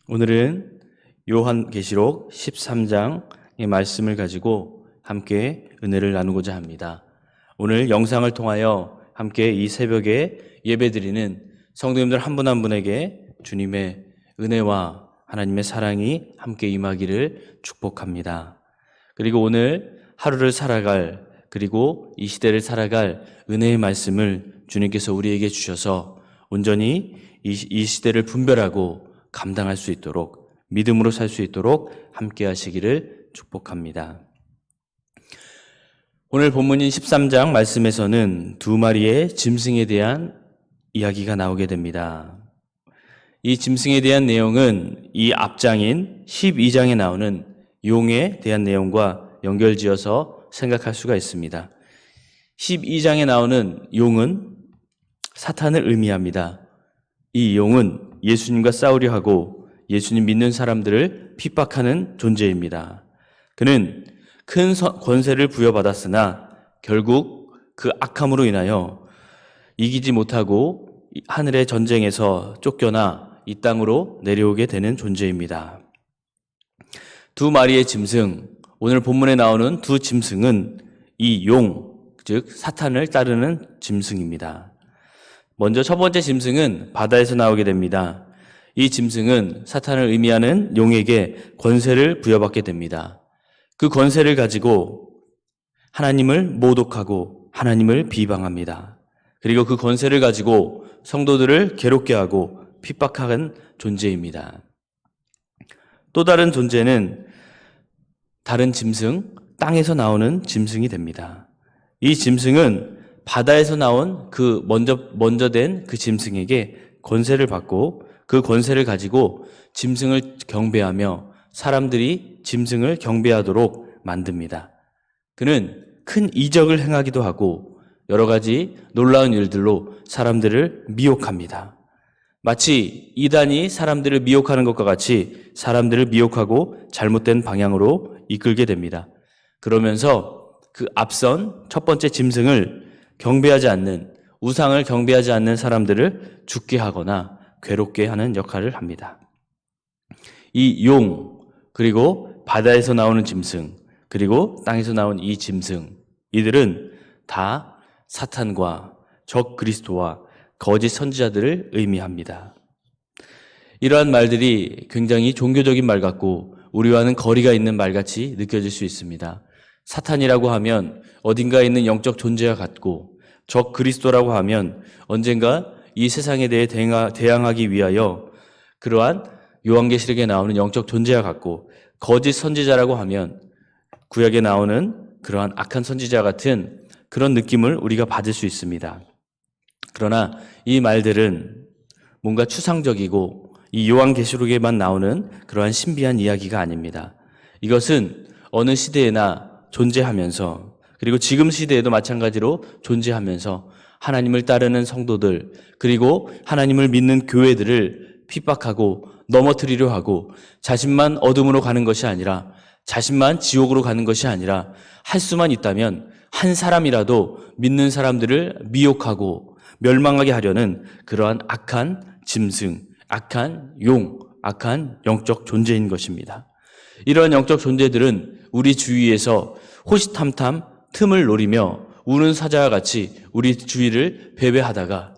오늘은 요한계시록 13장의 말씀을 가지고 함께 은혜를 나누고자 합니다. 오늘 영상을 통하여 함께 이 새벽에 예배드리는 성도님들 한 분 한 분에게 주님의 은혜와 하나님의 사랑이 함께 임하기를 축복합니다. 그리고 오늘 하루를 살아갈, 그리고 이 시대를 살아갈 은혜의 말씀을 주님께서 우리에게 주셔서 온전히 이 시대를 분별하고 감당할 수 있도록, 믿음으로 살 수 있도록 함께 하시기를 축복합니다. 오늘 본문인 13장 말씀에서는 두 마리의 짐승에 대한 이야기가 나오게 됩니다. 이 짐승에 대한 내용은 이 앞장인 12장에 나오는 용에 대한 내용과 연결지어서 생각할 수가 있습니다. 12장에 나오는 용은 사탄을 의미합니다. 이 용은 예수님과 싸우려 하고 예수님 믿는 사람들을 핍박하는 존재입니다. 그는 큰 권세를 부여받았으나 결국 그 악함으로 인하여 이기지 못하고 하늘의 전쟁에서 쫓겨나 이 땅으로 내려오게 되는 존재입니다. 두 마리의 짐승, 오늘 본문에 나오는 두 짐승은 이 용, 즉 사탄을 따르는 짐승입니다. 먼저 첫 번째 짐승은 바다에서 나오게 됩니다. 이 짐승은 사탄을 의미하는 용에게 권세를 부여받게 됩니다. 그 권세를 가지고 하나님을 모독하고 하나님을 비방합니다. 그리고 그 권세를 가지고 성도들을 괴롭게 하고 핍박하는 존재입니다. 또 다른 존재는 다른 짐승, 땅에서 나오는 짐승이 됩니다. 이 짐승은 바다에서 나온 그 먼저 된 그 짐승에게 권세를 받고 그 권세를 가지고 짐승을 경배하며 사람들이 짐승을 경배하도록 만듭니다. 그는 큰 이적을 행하기도 하고 여러 가지 놀라운 일들로 사람들을 미혹합니다. 마치 이단이 사람들을 미혹하는 것과 같이 사람들을 미혹하고 잘못된 방향으로 이끌게 됩니다. 그러면서 그 앞선 첫 번째 짐승을 경배하지 않는, 우상을 경배하지 않는 사람들을 죽게 하거나 괴롭게 하는 역할을 합니다. 이 용, 그리고 바다에서 나오는 짐승, 그리고 땅에서 나온 이 짐승, 이들은 다 사탄과 적 그리스도와 거짓 선지자들을 의미합니다. 이러한 말들이 굉장히 종교적인 말 같고 우리와는 거리가 있는 말같이 느껴질 수 있습니다. 사탄이라고 하면 어딘가에 있는 영적 존재와 같고 적 그리스도라고 하면 언젠가 이 세상에 대해 대항하기 위하여 그러한 요한계시록에 나오는 영적 존재와 같고 거짓 선지자라고 하면 구약에 나오는 그러한 악한 선지자 같은 그런 느낌을 우리가 받을 수 있습니다. 그러나 이 말들은 뭔가 추상적이고 이 요한계시록에만 나오는 그러한 신비한 이야기가 아닙니다. 이것은 어느 시대에나 존재하면서 그리고 지금 시대에도 마찬가지로 존재하면서 하나님을 따르는 성도들 그리고 하나님을 믿는 교회들을 핍박하고 넘어뜨리려 하고 자신만 어둠으로 가는 것이 아니라 자신만 지옥으로 가는 것이 아니라 할 수만 있다면 한 사람이라도 믿는 사람들을 미혹하고 멸망하게 하려는 그러한 악한 짐승, 악한 용, 악한 영적 존재인 것입니다. 이러한 영적 존재들은 우리 주위에서 호시탐탐 틈을 노리며 우는 사자와 같이 우리 주위를 배회하다가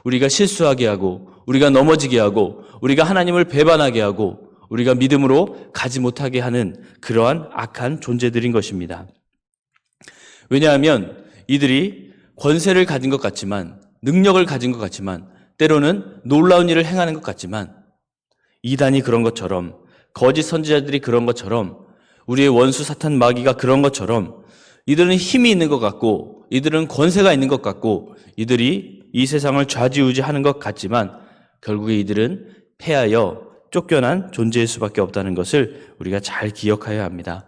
우리가 실수하게 하고 우리가 넘어지게 하고 우리가 하나님을 배반하게 하고 우리가 믿음으로 가지 못하게 하는 그러한 악한 존재들인 것입니다. 왜냐하면 이들이 권세를 가진 것 같지만 능력을 가진 것 같지만 때로는 놀라운 일을 행하는 것 같지만 이단이 그런 것처럼 거짓 선지자들이 그런 것처럼 우리의 원수 사탄 마귀가 그런 것처럼 이들은 힘이 있는 것 같고 이들은 권세가 있는 것 같고 이들이 이 세상을 좌지우지하는 것 같지만 결국에 이들은 패하여 쫓겨난 존재일 수밖에 없다는 것을 우리가 잘 기억해야 합니다.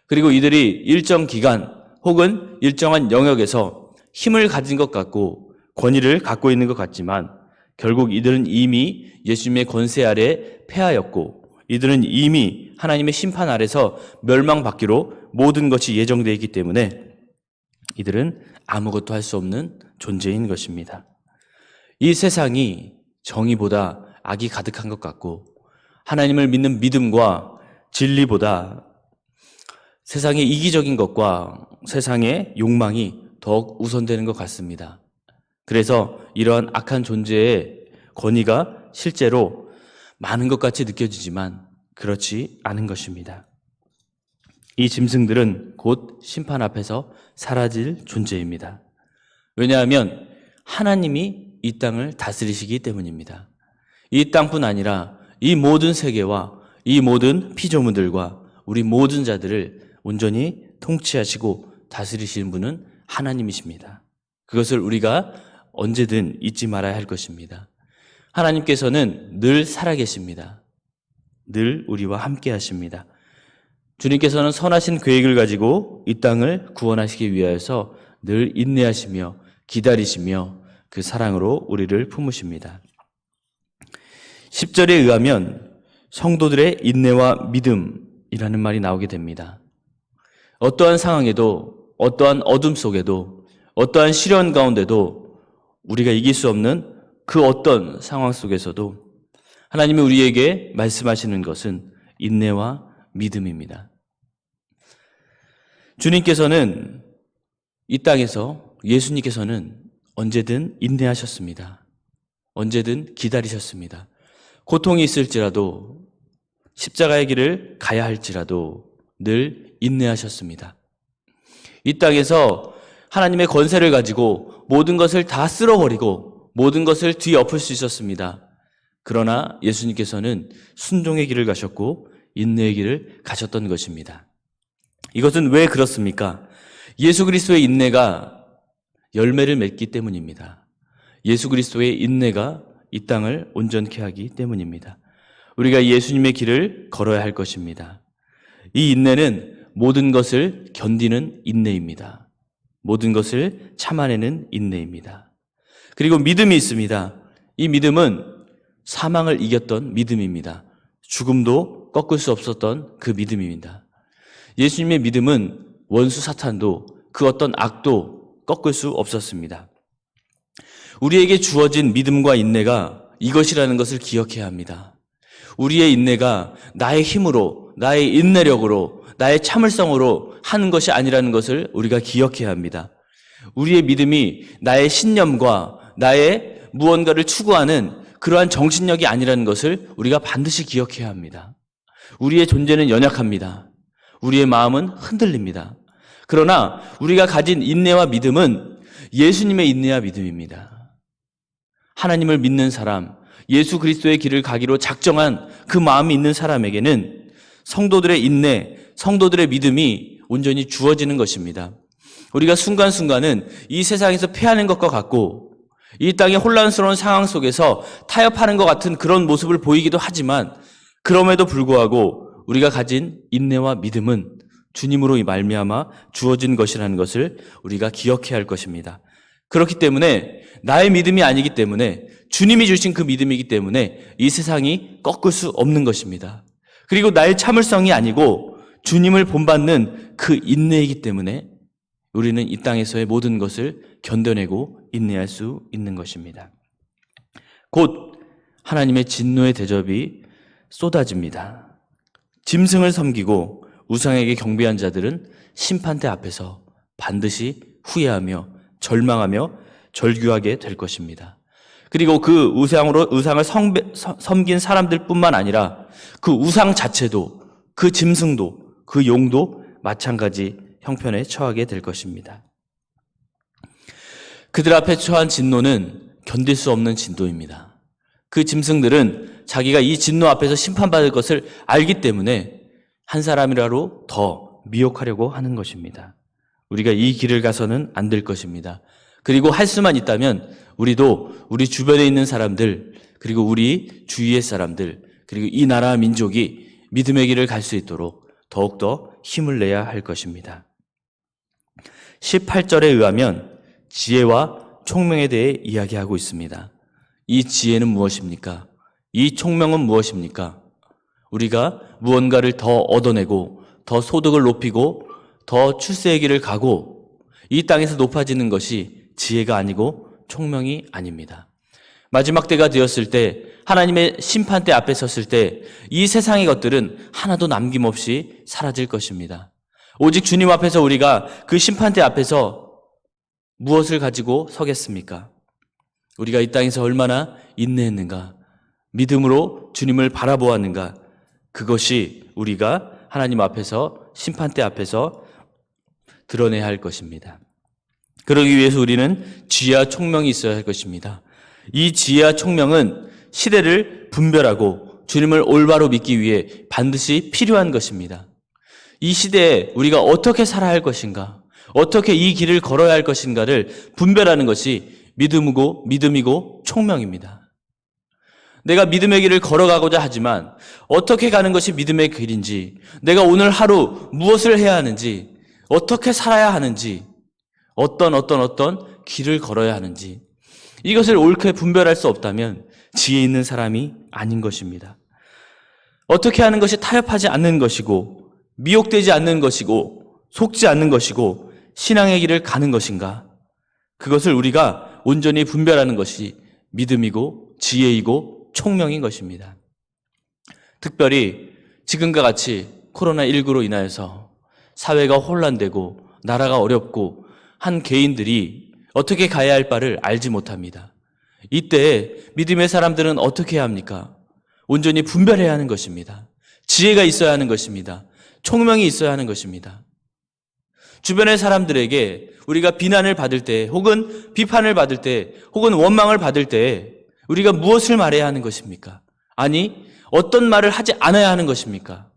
그리고 이들이 일정 기간 혹은 일정한 영역에서 힘을 가진 것 같고 권위를 갖고 있는 것 같지만 결국 이들은 이미 예수님의 권세 아래 패하였고 이들은 이미 하나님의 심판 아래서 멸망받기로 모든 것이 예정되어 있기 때문에 이들은 아무것도 할 수 없는 존재인 것입니다. 이 세상이 정의보다 악이 가득한 것 같고 하나님을 믿는 믿음과 진리보다 세상의 이기적인 것과 세상의 욕망이 더욱 우선되는 것 같습니다. 그래서 이러한 악한 존재의 권위가 실제로 많은 것 같이 느껴지지만 그렇지 않은 것입니다. 이 짐승들은 곧 심판 앞에서 사라질 존재입니다. 왜냐하면 하나님이 이 땅을 다스리시기 때문입니다. 이 땅뿐 아니라 이 모든 세계와 이 모든 피조물들과 우리 모든 자들을 온전히 통치하시고 다스리시는 분은 하나님이십니다. 그것을 우리가 언제든 잊지 말아야 할 것입니다. 하나님께서는 늘 살아계십니다. 늘 우리와 함께 하십니다. 주님께서는 선하신 계획을 가지고 이 땅을 구원하시기 위하여서 늘 인내하시며 기다리시며 그 사랑으로 우리를 품으십니다. 10절에 의하면 성도들의 인내와 믿음이라는 말이 나오게 됩니다. 어떠한 상황에도, 어떠한 어둠 속에도, 어떠한 시련 가운데도 우리가 이길 수 없는 그 어떤 상황 속에서도 하나님이 우리에게 말씀하시는 것은 인내와 믿음입니다. 주님께서는 이 땅에서 예수님께서는 언제든 인내하셨습니다. 언제든 기다리셨습니다. 고통이 있을지라도 십자가의 길을 가야 할지라도 늘 인내하셨습니다. 이 땅에서 하나님의 권세를 가지고 모든 것을 다 쓸어버리고 모든 것을 뒤엎을 수 있었습니다. 그러나 예수님께서는 순종의 길을 가셨고 인내의 길을 가셨던 것입니다. 이것은 왜 그렇습니까? 예수 그리스도의 인내가 열매를 맺기 때문입니다. 예수 그리스도의 인내가 이 땅을 온전케 하기 때문입니다. 우리가 예수님의 길을 걸어야 할 것입니다. 이 인내는 모든 것을 견디는 인내입니다. 모든 것을 참아내는 인내입니다. 그리고 믿음이 있습니다. 이 믿음은 사망을 이겼던 믿음입니다. 죽음도 꺾을 수 없었던 그 믿음입니다. 예수님의 믿음은 원수 사탄도 그 어떤 악도 꺾을 수 없었습니다. 우리에게 주어진 믿음과 인내가 이것이라는 것을 기억해야 합니다. 우리의 인내가 나의 힘으로, 나의 인내력으로, 나의 참을성으로 하는 것이 아니라는 것을 우리가 기억해야 합니다. 우리의 믿음이 나의 신념과 나의 무언가를 추구하는 그러한 정신력이 아니라는 것을 우리가 반드시 기억해야 합니다. 우리의 존재는 연약합니다. 우리의 마음은 흔들립니다. 그러나 우리가 가진 인내와 믿음은 예수님의 인내와 믿음입니다. 하나님을 믿는 사람, 예수 그리스도의 길을 가기로 작정한 그 마음이 있는 사람에게는 성도들의 인내, 성도들의 믿음이 온전히 주어지는 것입니다. 우리가 순간순간은 이 세상에서 패하는 것과 같고 이 땅의 혼란스러운 상황 속에서 타협하는 것 같은 그런 모습을 보이기도 하지만 그럼에도 불구하고 우리가 가진 인내와 믿음은 주님으로 말미암아 주어진 것이라는 것을 우리가 기억해야 할 것입니다. 그렇기 때문에 나의 믿음이 아니기 때문에 주님이 주신 그 믿음이기 때문에 이 세상이 꺾을 수 없는 것입니다. 그리고 나의 참을성이 아니고 주님을 본받는 그 인내이기 때문에 우리는 이 땅에서의 모든 것을 견뎌내고 인내할 수 있는 것입니다. 곧 하나님의 진노의 대접이 쏟아집니다. 짐승을 섬기고 우상에게 경배한 자들은 심판대 앞에서 반드시 후회하며 절망하며 절규하게 될 것입니다. 그리고 그 우상을 섬긴 사람들뿐만 아니라 그 우상 자체도, 그 짐승도, 그 용도 마찬가지 형편에 처하게 될 것입니다. 그들 앞에 처한 진노는 견딜 수 없는 진노입니다. 그 짐승들은 자기가 이 진노 앞에서 심판받을 것을 알기 때문에 한 사람이라도 더 미혹하려고 하는 것입니다. 우리가 이 길을 가서는 안 될 것입니다. 그리고 할 수만 있다면 우리도 우리 주변에 있는 사람들, 그리고 우리 주위의 사람들, 그리고 이 나라 민족이 믿음의 길을 갈 수 있도록 더욱더 힘을 내야 할 것입니다. 18절에 의하면 지혜와 총명에 대해 이야기하고 있습니다. 이 지혜는 무엇입니까? 이 총명은 무엇입니까? 우리가 무언가를 더 얻어내고 더 소득을 높이고 더 출세의 길을 가고 이 땅에서 높아지는 것이 지혜가 아니고 총명이 아닙니다. 마지막 때가 되었을 때, 하나님의 심판대 앞에 섰을 때 이 세상의 것들은 하나도 남김없이 사라질 것입니다. 오직 주님 앞에서 우리가 그 심판대 앞에서 무엇을 가지고 서겠습니까? 우리가 이 땅에서 얼마나 인내했는가, 믿음으로 주님을 바라보았는가, 그것이 우리가 하나님 앞에서, 심판대 앞에서 드러내야 할 것입니다. 그러기 위해서 우리는 지혜와 총명이 있어야 할 것입니다. 이 지혜와 총명은 시대를 분별하고 주님을 올바로 믿기 위해 반드시 필요한 것입니다. 이 시대에 우리가 어떻게 살아야 할 것인가, 어떻게 이 길을 걸어야 할 것인가를 분별하는 것이 믿음이고 총명입니다. 내가 믿음의 길을 걸어가고자 하지만 어떻게 가는 것이 믿음의 길인지, 내가 오늘 하루 무엇을 해야 하는지, 어떻게 살아야 하는지, 어떤 길을 걸어야 하는지, 이것을 옳게 분별할 수 없다면 지혜 있는 사람이 아닌 것입니다. 어떻게 하는 것이 타협하지 않는 것이고, 미혹되지 않는 것이고, 속지 않는 것이고, 신앙의 길을 가는 것인가, 그것을 우리가 온전히 분별하는 것이 믿음이고 지혜이고 총명인 것입니다. 특별히 지금과 같이 코로나19로 인하여서 사회가 혼란되고 나라가 어렵고 한 개인들이 어떻게 가야 할 바를 알지 못합니다. 이때 믿음의 사람들은 어떻게 해야 합니까? 온전히 분별해야 하는 것입니다. 지혜가 있어야 하는 것입니다. 총명이 있어야 하는 것입니다. 주변의 사람들에게 우리가 비난을 받을 때, 혹은 비판을 받을 때, 혹은 원망을 받을 때 우리가 무엇을 말해야 하는 것입니까? 아니, 어떤 말을 하지 않아야 하는 것입니까?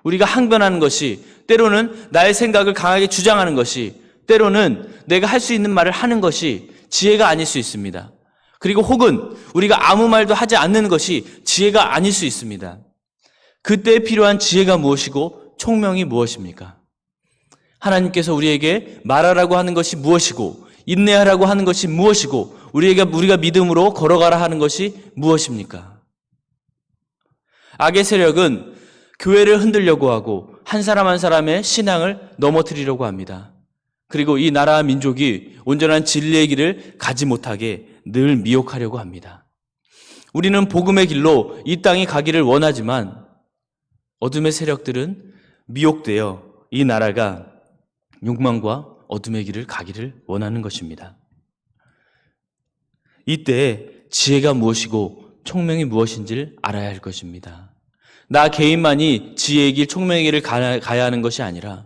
우리가 항변하는 것이, 때로는 나의 생각을 강하게 주장하는 것이, 때로는 내가 할 수 있는 말을 하는 것이 지혜가 아닐 수 있습니다. 그리고 혹은 우리가 아무 말도 하지 않는 것이 지혜가 아닐 수 있습니다. 그때 필요한 지혜가 무엇이고 총명이 무엇입니까? 하나님께서 우리에게 말하라고 하는 것이 무엇이고, 인내하라고 하는 것이 무엇이고, 우리가 믿음으로 걸어가라 하는 것이 무엇입니까? 악의 세력은 교회를 흔들려고 하고 한 사람 한 사람의 신앙을 넘어뜨리려고 합니다. 그리고 이 나라와 민족이 온전한 진리의 길을 가지 못하게 늘 미혹하려고 합니다. 우리는 복음의 길로 이 땅이 가기를 원하지만 어둠의 세력들은 미혹되어 이 나라가 욕망과 어둠의 길을 가기를 원하는 것입니다. 이때 지혜가 무엇이고 총명이 무엇인지를 알아야 할 것입니다. 나 개인만이 지혜의 길, 총명의 길을 가야 하는 것이 아니라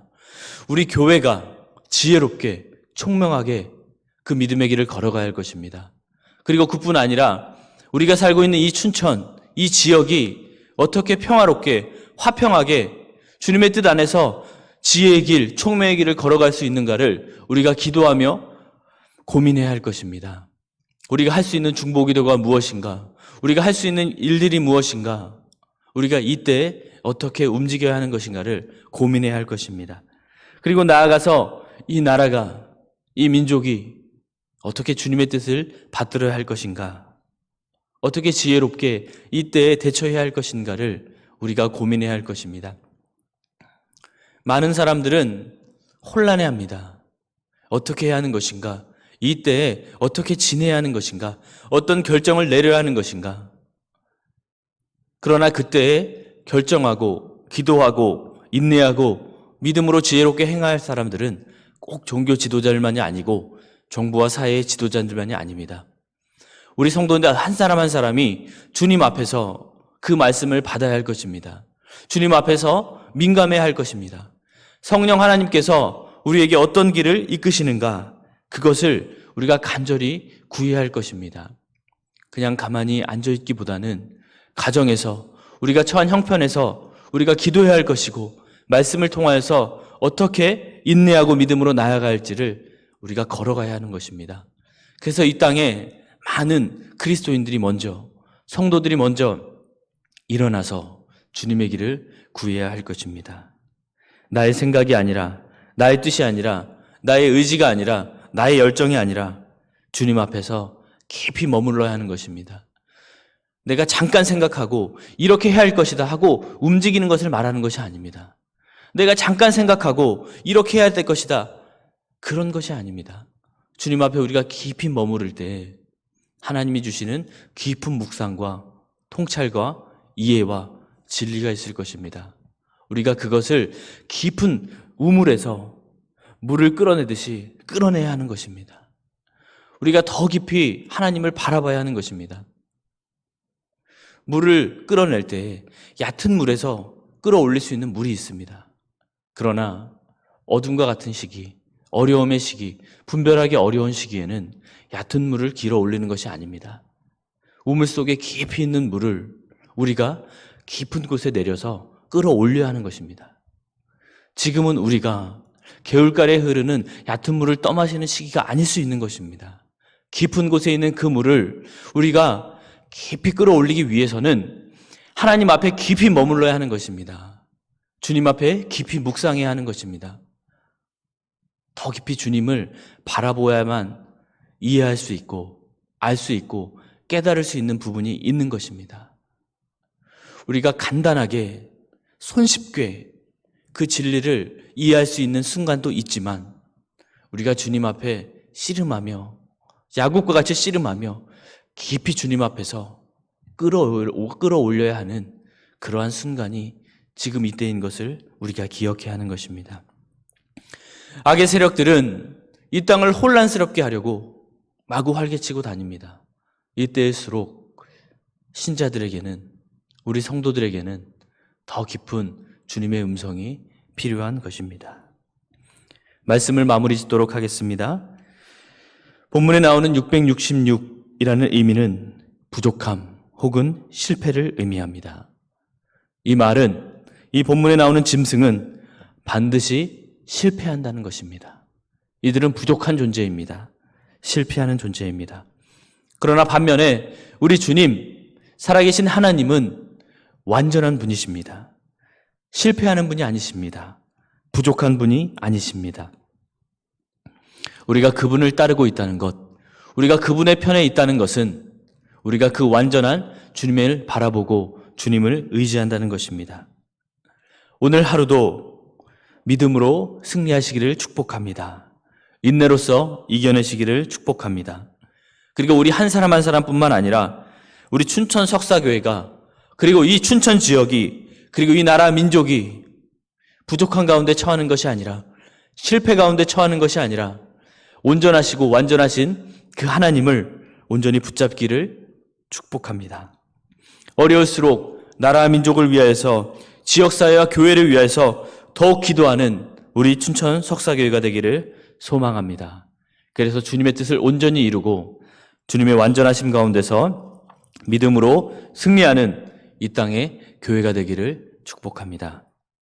우리 교회가 지혜롭게, 총명하게 그 믿음의 길을 걸어가야 할 것입니다. 그리고 그뿐 아니라 우리가 살고 있는 이 춘천, 이 지역이 어떻게 평화롭게, 화평하게 주님의 뜻 안에서 지혜의 길, 총명의 길을 걸어갈 수 있는가를 우리가 기도하며 고민해야 할 것입니다. 우리가 할 수 있는 중보기도가 무엇인가? 우리가 할 수 있는 일들이 무엇인가? 우리가 이때 어떻게 움직여야 하는 것인가를 고민해야 할 것입니다. 그리고 나아가서 이 나라가, 이 민족이 어떻게 주님의 뜻을 받들어야 할 것인가? 어떻게 지혜롭게 이때에 대처해야 할 것인가를 우리가 고민해야 할 것입니다. 많은 사람들은 혼란해합니다. 어떻게 해야 하는 것인가? 이때에 어떻게 지내야 하는 것인가? 어떤 결정을 내려야 하는 것인가? 그러나 그때에 결정하고 기도하고 인내하고 믿음으로 지혜롭게 행할 사람들은 꼭 종교 지도자들만이 아니고 정부와 사회의 지도자들만이 아닙니다. 우리 성도인들 한 사람 한 사람이 주님 앞에서 그 말씀을 받아야 할 것입니다. 주님 앞에서 민감해야 할 것입니다. 성령 하나님께서 우리에게 어떤 길을 이끄시는가, 그것을 우리가 간절히 구해야 할 것입니다. 그냥 가만히 앉아있기보다는 가정에서, 우리가 처한 형편에서 우리가 기도해야 할 것이고, 말씀을 통하여서 어떻게 인내하고 믿음으로 나아갈지를 우리가 걸어가야 하는 것입니다. 그래서 이 땅에 많은 그리스도인들이 먼저, 성도들이 먼저 일어나서 주님의 길을 구해야 할 것입니다. 나의 생각이 아니라, 나의 뜻이 아니라, 나의 의지가 아니라, 나의 열정이 아니라 주님 앞에서 깊이 머물러야 하는 것입니다. 내가 잠깐 생각하고 이렇게 해야 할 것이다 하고 움직이는 것을 말하는 것이 아닙니다. 내가 잠깐 생각하고 이렇게 해야 될 것이다, 그런 것이 아닙니다. 주님 앞에 우리가 깊이 머무를 때 하나님이 주시는 깊은 묵상과 통찰과 이해와 진리가 있을 것입니다. 우리가 그것을 깊은 우물에서 물을 끌어내듯이 끌어내야 하는 것입니다. 우리가 더 깊이 하나님을 바라봐야 하는 것입니다. 물을 끌어낼 때 얕은 물에서 끌어올릴 수 있는 물이 있습니다. 그러나 어둠과 같은 시기, 어려움의 시기, 분별하기 어려운 시기에는 얕은 물을 길어 올리는 것이 아닙니다. 우물 속에 깊이 있는 물을 우리가 깊은 곳에 내려서 끌어올려야 하는 것입니다. 지금은 우리가 개울가에 흐르는 얕은 물을 떠마시는 시기가 아닐 수 있는 것입니다. 깊은 곳에 있는 그 물을 우리가 깊이 끌어올리기 위해서는 하나님 앞에 깊이 머물러야 하는 것입니다. 주님 앞에 깊이 묵상해야 하는 것입니다. 더 깊이 주님을 바라보아야만 이해할 수 있고 알 수 있고 깨달을 수 있는 부분이 있는 것입니다. 우리가 간단하게 손쉽게 그 진리를 이해할 수 있는 순간도 있지만 우리가 주님 앞에 씨름하며 야곱과 같이 씨름하며 깊이 주님 앞에서 끌어올려야 하는 그러한 순간이 지금 이때인 것을 우리가 기억해야 하는 것입니다. 악의 세력들은 이 땅을 혼란스럽게 하려고 마구 활개치고 다닙니다. 이때일수록 신자들에게는, 우리 성도들에게는 더 깊은 주님의 음성이 필요한 것입니다. 말씀을 마무리 짓도록 하겠습니다. 본문에 나오는 666이라는 의미는 부족함 혹은 실패를 의미합니다. 이 말은, 이 본문에 나오는 짐승은 반드시 실패한다는 것입니다. 이들은 부족한 존재입니다. 실패하는 존재입니다. 그러나 반면에 우리 주님, 살아계신 하나님은 완전한 분이십니다. 실패하는 분이 아니십니다. 부족한 분이 아니십니다. 우리가 그분을 따르고 있다는 것, 우리가 그분의 편에 있다는 것은 우리가 그 완전한 주님을 바라보고 주님을 의지한다는 것입니다. 오늘 하루도 믿음으로 승리하시기를 축복합니다. 인내로서 이겨내시기를 축복합니다. 그리고 우리 한 사람 한 사람뿐만 아니라 우리 춘천 석사교회가, 그리고 이 춘천 지역이, 그리고 이 나라 민족이 부족한 가운데 처하는 것이 아니라, 실패 가운데 처하는 것이 아니라 온전하시고 완전하신 그 하나님을 온전히 붙잡기를 축복합니다. 어려울수록 나라 민족을 위하여서, 지역사회와 교회를 위하여서 더욱 기도하는 우리 춘천 석사교회가 되기를 소망합니다. 그래서 주님의 뜻을 온전히 이루고 주님의 완전하심 가운데서 믿음으로 승리하는 이 땅의 교회가 되기를 축복합니다.